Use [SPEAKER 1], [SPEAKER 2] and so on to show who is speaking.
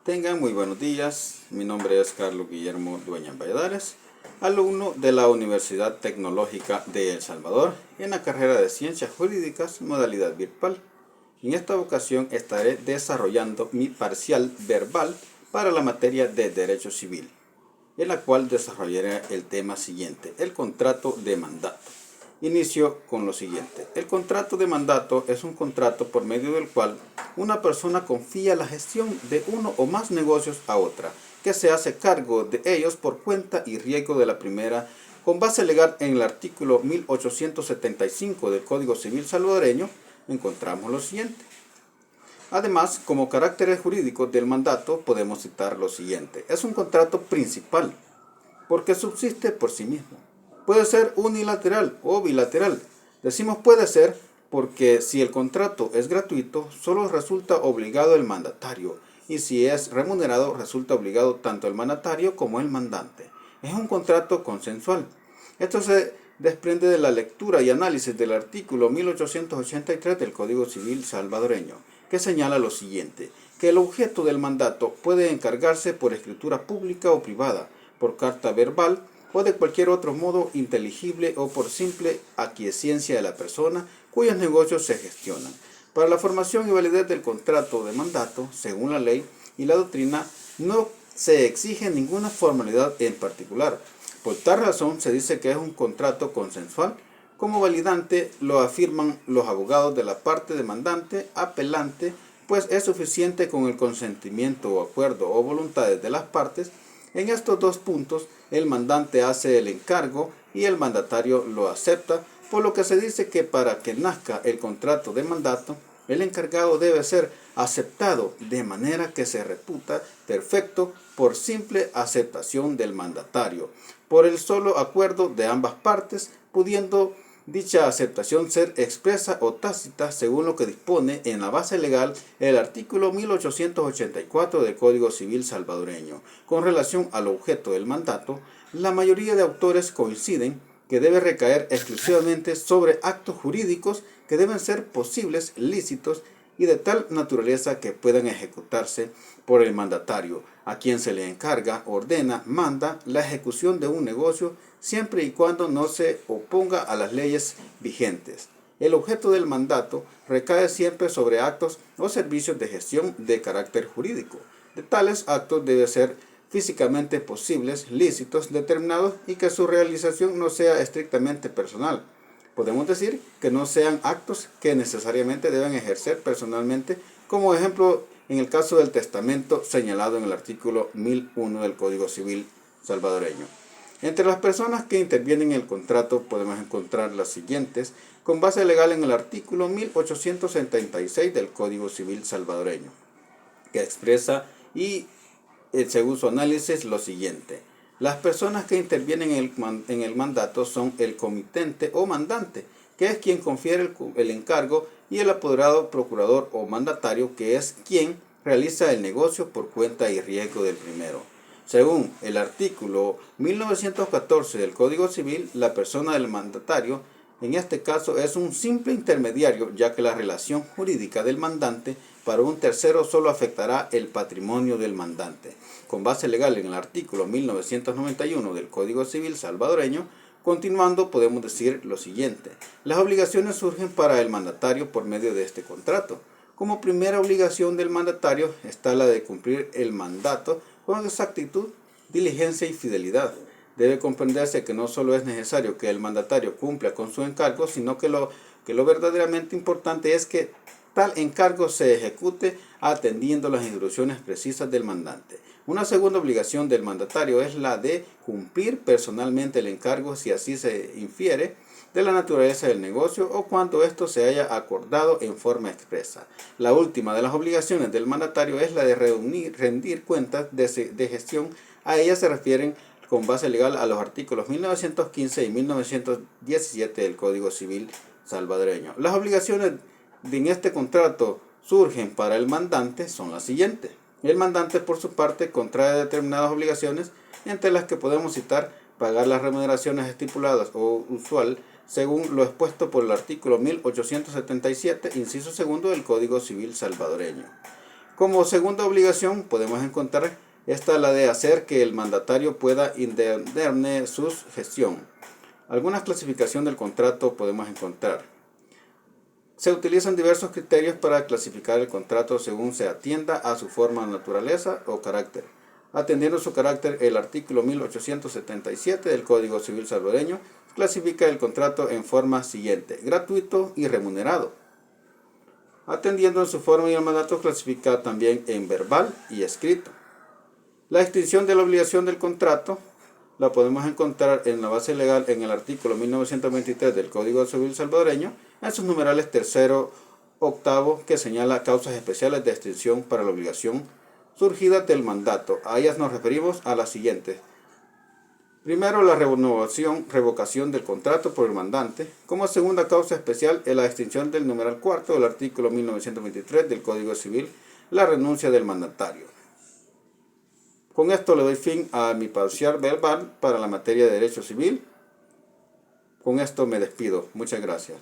[SPEAKER 1] Tengan muy buenos días, mi nombre es Carlos Guillermo Dueñas Valladares, alumno de la Universidad Tecnológica de El Salvador en la carrera de Ciencias Jurídicas, modalidad virtual. En esta ocasión estaré desarrollando mi parcial verbal para la materia de Derecho Civil, en la cual desarrollaré el tema siguiente, el contrato de mandato. Inicio con lo siguiente. El contrato de mandato es un contrato por medio del cual una persona confía la gestión de uno o más negocios a otra, que se hace cargo de ellos por cuenta y riesgo de la primera, con base legal en el artículo 1875 del Código Civil salvadoreño. Encontramos lo siguiente. Además, como caracteres jurídicos del mandato podemos citar lo siguiente. Es un contrato principal, porque subsiste por sí mismo. Puede ser unilateral o bilateral. Decimos puede ser porque si el contrato es gratuito, solo resulta obligado el mandatario, y si es remunerado, resulta obligado tanto el mandatario como el mandante. Es un contrato consensual. Esto se desprende de la lectura y análisis del artículo 1883 del Código Civil salvadoreño, que señala lo siguiente, que el objeto del mandato puede encargarse por escritura pública o privada, por carta verbal o de cualquier otro modo inteligible o por simple aquiescencia de la persona cuyos negocios se gestionan. Para la formación y validez del contrato de mandato, según la ley y la doctrina, no se exige ninguna formalidad en particular. Por tal razón se dice que es un contrato consensual. Como validante lo afirman los abogados de la parte demandante, apelante, pues es suficiente con el consentimiento o acuerdo o voluntades de las partes. En estos dos puntos, el mandante hace el encargo y el mandatario lo acepta, por lo que se dice que para que nazca el contrato de mandato, el encargado debe ser aceptado de manera que se reputa perfecto por simple aceptación del mandatario, por el solo acuerdo de ambas partes, pudiendo dicha aceptación ser expresa o tácita según lo que dispone en la base legal el artículo 1884 del Código Civil salvadoreño. Con relación al objeto del mandato, la mayoría de autores coinciden que debe recaer exclusivamente sobre actos jurídicos que deben ser posibles, lícitos y de tal naturaleza que puedan ejecutarse por el mandatario, a quien se le encarga, ordena, manda la ejecución de un negocio siempre y cuando no se oponga a las leyes vigentes. El objeto del mandato recae siempre sobre actos o servicios de gestión de carácter jurídico. De tales actos deben ser físicamente posibles, lícitos, determinados y que su realización no sea estrictamente personal. Podemos decir que no sean actos que necesariamente deben ejercer personalmente, como ejemplo en el caso del testamento señalado en el artículo 1001 del Código Civil salvadoreño. Entre las personas que intervienen en el contrato podemos encontrar las siguientes, con base legal en el artículo 1876 del Código Civil salvadoreño, que expresa y según su análisis lo siguiente. Las personas que intervienen en el mandato son el comitente o mandante, que es quien confiere el encargo, y el apoderado, procurador o mandatario, que es quien realiza el negocio por cuenta y riesgo del primero. Según el artículo 1914 del Código Civil, la persona del mandatario en este caso es un simple intermediario, ya que la relación jurídica del mandante para un tercero solo afectará el patrimonio del mandante. Con base legal en el artículo 1991 del Código Civil salvadoreño, continuando podemos decir lo siguiente. Las obligaciones surgen para el mandatario por medio de este contrato. Como primera obligación del mandatario está la de cumplir el mandato con exactitud, diligencia y fidelidad. Debe comprenderse que no solo es necesario que el mandatario cumpla con su encargo, sino que lo verdaderamente importante es que tal encargo se ejecute atendiendo las instrucciones precisas del mandante. Una segunda obligación del mandatario es la de cumplir personalmente el encargo si así se infiere de la naturaleza del negocio o cuando esto se haya acordado en forma expresa. La última de las obligaciones del mandatario es la de rendir cuentas de gestión. A ella se refieren con base legal a los artículos 1915 y 1917 del Código Civil salvadoreño. Las obligaciones en este contrato surgen para el mandante son las siguientes. El mandante, por su parte, contrae determinadas obligaciones, entre las que podemos citar pagar las remuneraciones estipuladas o usual, según lo expuesto por el artículo 1877, inciso segundo del Código Civil salvadoreño. Como segunda obligación podemos encontrar esta, la de hacer que el mandatario pueda indemne su gestión. Algunas clasificaciones del contrato podemos encontrar. Se utilizan diversos criterios para clasificar el contrato según se atienda a su forma, naturaleza o carácter. Atendiendo su carácter, el artículo 1877 del Código Civil salvadoreño clasifica el contrato en forma siguiente: gratuito y remunerado. Atendiendo en su forma y el mandato, clasifica también en verbal y escrito. La extinción de la obligación del contrato la podemos encontrar en la base legal en el artículo 1923 del Código Civil salvadoreño, en sus numerales tercero, octavo, que señala causas especiales de extinción para la obligación surgida del mandato. A ellas nos referimos a las siguientes. Primero, la revocación del contrato por el mandante. Como segunda causa especial, en la extinción del numeral cuarto del artículo 1923 del Código Civil, la renuncia del mandatario. Con esto le doy fin a mi parcial verbal para la materia de Derecho Civil. Con esto me despido. Muchas gracias.